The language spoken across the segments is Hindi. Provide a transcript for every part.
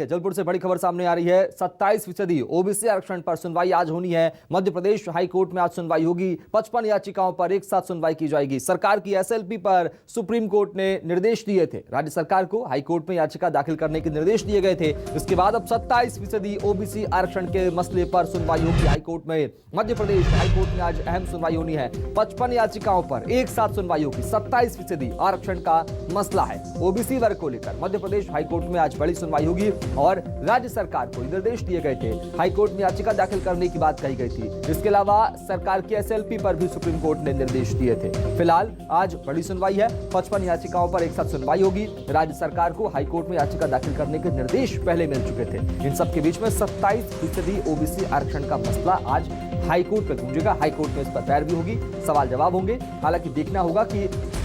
जाएंगे। जबलपुर से बड़ी खबर सामने आ रही है। 27% ओबीसी आरक्षण पर सुनवाई आज होनी है। मध्य प्रदेश हाई कोर्ट में आज सुनवाई होगी। 55 याचिकाओं पर एक साथ सुनवाई की जाएगी। सरकार की एसएलपी पर सुप्रीम कोर्ट ने निर्देश दिए थे। राज्य सरकार को हाई कोर्ट में याचिका दाखिल करने के निर्देश दिए गए थे। इसके बाद अब 27% ओबीसी आरक्षण के मसले पर सुनवाई होगी हाई कोर्ट में। मध्य प्रदेश हाई कोर्ट में आज अहम सुनवाई होनी है। 55 याचिकाओं पर एक साथ सुनवाई होगी। 27% आरक्षण का मसला है ओबीसी वर्ग को लेकर। मध्य प्रदेश हाईकोर्ट में आज बड़ी सुनवाई होगी और राज्य सरकार को निर्देश दिए गए थे। हाईकोर्ट में याचिका दाखिल करने की बात कही गई थी। इसके अलावा सरकार की एसएलपी पर भी सुप्रीम कोर्ट ने निर्देश दिए थे। फिलहाल आज बड़ी सुनवाई है। 55 याचिकाओं पर एक साथ सुनवाई होगी। राज्य सरकार को हाईकोर्ट में याचिका दाखिल करने के निर्देश पहले मिल चुके थे। इन सबके बीच में 27% ओबीसी आरक्षण का मसला आज हाईकोर्ट में गूंजेगा। हाईकोर्ट में इस पर पैरवी होगी, सवाल जवाब होंगे। हालांकि देखना होगा कि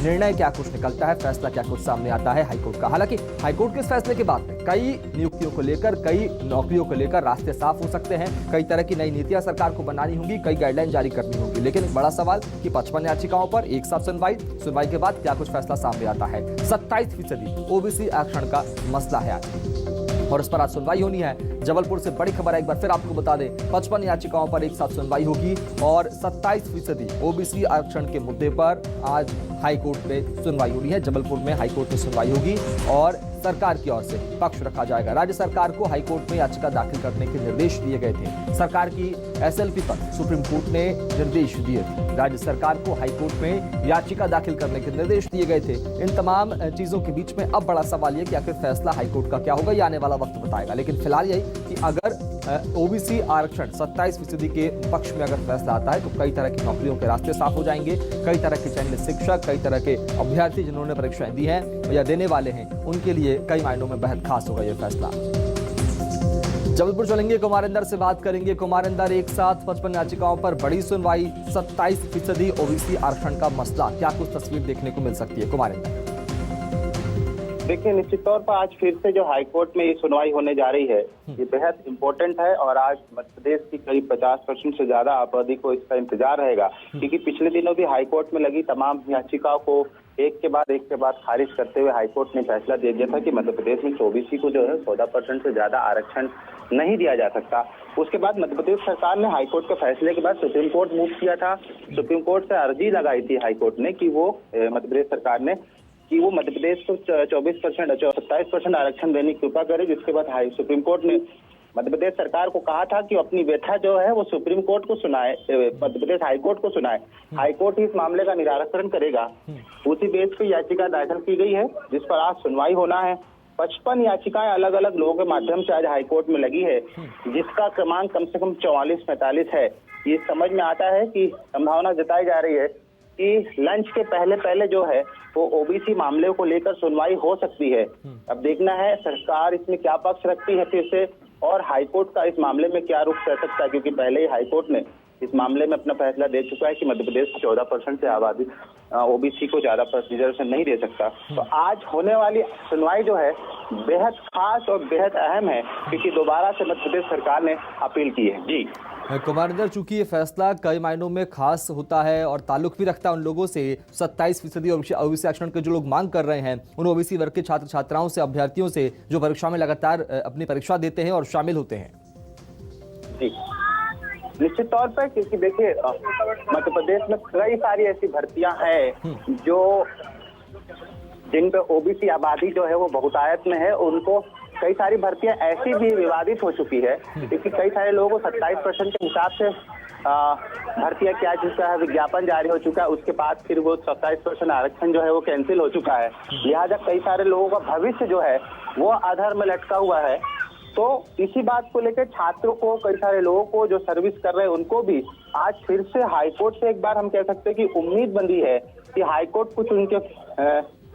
निर्णय क्या कुछ निकलता है, फैसला क्या कुछ सामने आता है हाईकोर्ट का। हालांकि हाईकोर्ट के इस फैसले के बाद में कई नियुक्तियों को लेकर, कई नौकरियों को लेकर रास्ते साफ हो सकते हैं। कई तरह की नई नीतियां सरकार को बनानी होंगी, कई गाइडलाइन जारी करनी होगी। लेकिन बड़ा सवाल कि 55 याचिकाओं पर एक साथ सुनवाई के बाद क्या कुछ फैसला सामने आता है। 27% ओबीसी आरक्षण का मसला है आज और इस पर आज सुनवाई होनी है। जबलपुर से बड़ी खबर है, एक बार फिर आपको बता दें। 55 याचिकाओं पर एक साथ सुनवाई होगी और 27% ओबीसी आरक्षण के मुद्दे पर आज हाईकोर्ट में सुनवाई होनी है। जबलपुर में हाईकोर्ट में सुनवाई होगी और सरकार की ओर से पक्ष रखा जाएगा। राज्य सरकार को हाईकोर्ट में याचिका दाखिल करने के निर्देश दिए गए थे। सरकार की एसएलपी पर सुप्रीम कोर्ट ने निर्देश दिए थे। राज्य सरकार को हाईकोर्ट में याचिका दाखिल करने के निर्देश दिए गए थे। इन तमाम चीजों के बीच में अब बड़ा सवाल यह कि आखिर फैसला हाईकोर्ट का क्या होगा, ये आने वाला वक्त बताएगा। लेकिन फिलहाल यही कि अगर ओबीसी आरक्षण 27% के पक्ष में अगर फैसला आता है तो कई तरह की नौकरियों के रास्ते साफ हो जाएंगे। कई तरह के चयनित शिक्षक, कई तरह के अभ्यर्थी जिन्होंने परीक्षाएं दी हैं या देने वाले हैं, उनके लिए कई मायनों में बेहद खास होगा यह फैसला। जबलपुर चलेंगे, कुमारंदर से बात करेंगे। कुमारंदर, एक साथ 55 याचिकाओं पर बड़ी सुनवाई, 27% ओबीसी आरक्षण का मसला, क्या कुछ तस्वीर देखने को मिल सकती है कुमारंदर? देखिए, निश्चित तौर पर आज फिर से जो हाईकोर्ट में ये सुनवाई होने जा रही है, ये बेहद इम्पोर्टेंट है और आज मध्य प्रदेश की करीब 50% से ज्यादा आबादी को इसका इंतजार रहेगा। क्योंकि पिछले दिनों भी हाईकोर्ट में लगी तमाम याचिकाओं को एक के बाद खारिज करते हुए हाईकोर्ट ने फैसला दे दिया था कि मध्य प्रदेश में ओबीसी को जो है 14% से ज्यादा आरक्षण नहीं दिया जा सकता। उसके बाद मध्य प्रदेश सरकार ने हाईकोर्ट के फैसले के बाद सुप्रीम कोर्ट मूव किया था। सुप्रीम कोर्ट से अर्जी लगाई थी हाईकोर्ट ने कि वो मध्य प्रदेश सरकार ने कि वो मध्य प्रदेश को 27% आरक्षण देने की कृपा करे। जिसके बाद सुप्रीम कोर्ट ने मध्य प्रदेश सरकार को कहा था कि अपनी व्यथा जो है वो सुप्रीम कोर्ट को सुनाए, मध्य प्रदेश हाईकोर्ट को सुनाए। हाईकोर्ट इस मामले का निराकरण करेगा। उसी बेस पर याचिका दाखिल की गई है जिस पर आज सुनवाई होना है। 55 याचिकाएं अलग अलग लोगों के माध्यम से आज हाईकोर्ट में लगी है, जिसका क्रमांक कम से कम 44-45 है। ये समझ में आता है कि संभावना जताई जा रही है कि लंच के पहले जो है वो ओबीसी मामले को लेकर सुनवाई हो सकती है। अब देखना है सरकार इसमें क्या पक्ष रखती है फिर से, और हाईकोर्ट का इस मामले में क्या रुख रह सकता है। क्योंकि पहले ही हाईकोर्ट ने इस मामले में अपना फैसला दे चुका है कि मध्य प्रदेश 14% से आबादी ओबीसी को ज्यादा रिजर्वेशन नहीं दे सकता। तो आज होने वाली सुनवाई जो है बेहद खास और बेहद अहम है, क्योंकि दोबारा से मध्य प्रदेश सरकार ने अपील की है। जी कुमारंदर, चूंकि ये फैसला कई मायनों में खास होता है और ताल्लुक भी रखता है उन लोगों से, 27% ओबीसी आरक्षण के जो लोग मांग कर रहे हैं, उन ओबीसी वर्ग के छात्र छात्राओं से, अभ्यर्थियों से जो परीक्षा में लगातार अपनी परीक्षा देते हैं और शामिल होते हैं। जी निश्चित तौर पर, क्योंकि देखिए मध्य प्रदेश में कई सारी ऐसी भर्तियां हैं जो जिन पे ओबीसी आबादी जो है वो बहुतायत में है। उनको कई सारी भर्तियां ऐसी भी विवादित हो चुकी है क्योंकि कई सारे लोगों को 27% के हिसाब से भर्तियां किया चुका है, विज्ञापन जारी हो चुका है। उसके बाद फिर वो 27% आरक्षण जो है वो कैंसिल हो चुका है। लिहाजा कई सारे लोगों का भविष्य जो है वो आधार में लटका हुआ है। तो इसी बात को लेकर छात्रों को, कई सारे लोगों को जो सर्विस कर रहे हैं उनको भी आज फिर से हाईकोर्ट से एक बार हम कह सकते हैं कि उम्मीद बंधी है कि हाईकोर्ट कुछ उनके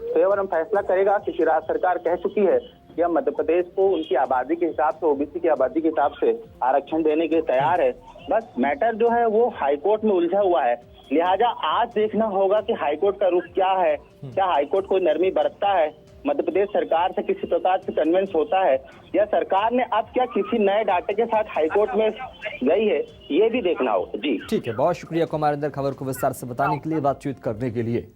फेवर में फैसला करेगा। क्योंकि राज्य सरकार कह चुकी है कि हम मध्य प्रदेश को उनकी आबादी के हिसाब से, ओबीसी की आबादी के हिसाब से आरक्षण देने के तैयार है। बस मैटर जो है वो हाईकोर्ट में उलझा हुआ है। लिहाजा आज देखना होगा कि हाईकोर्ट का रुख क्या है। क्या हाईकोर्ट कोई नरमी बरतता है, मध्य प्रदेश सरकार से किसी प्रकार से कन्विंस होता है, या सरकार ने अब क्या किसी नए डाटे के साथ हाईकोर्ट में गई है, ये भी देखना होगा। जी ठीक है, बहुत शुक्रिया कुमारंदर खबर को विस्तार से बताने के लिए, बातचीत करने के लिए।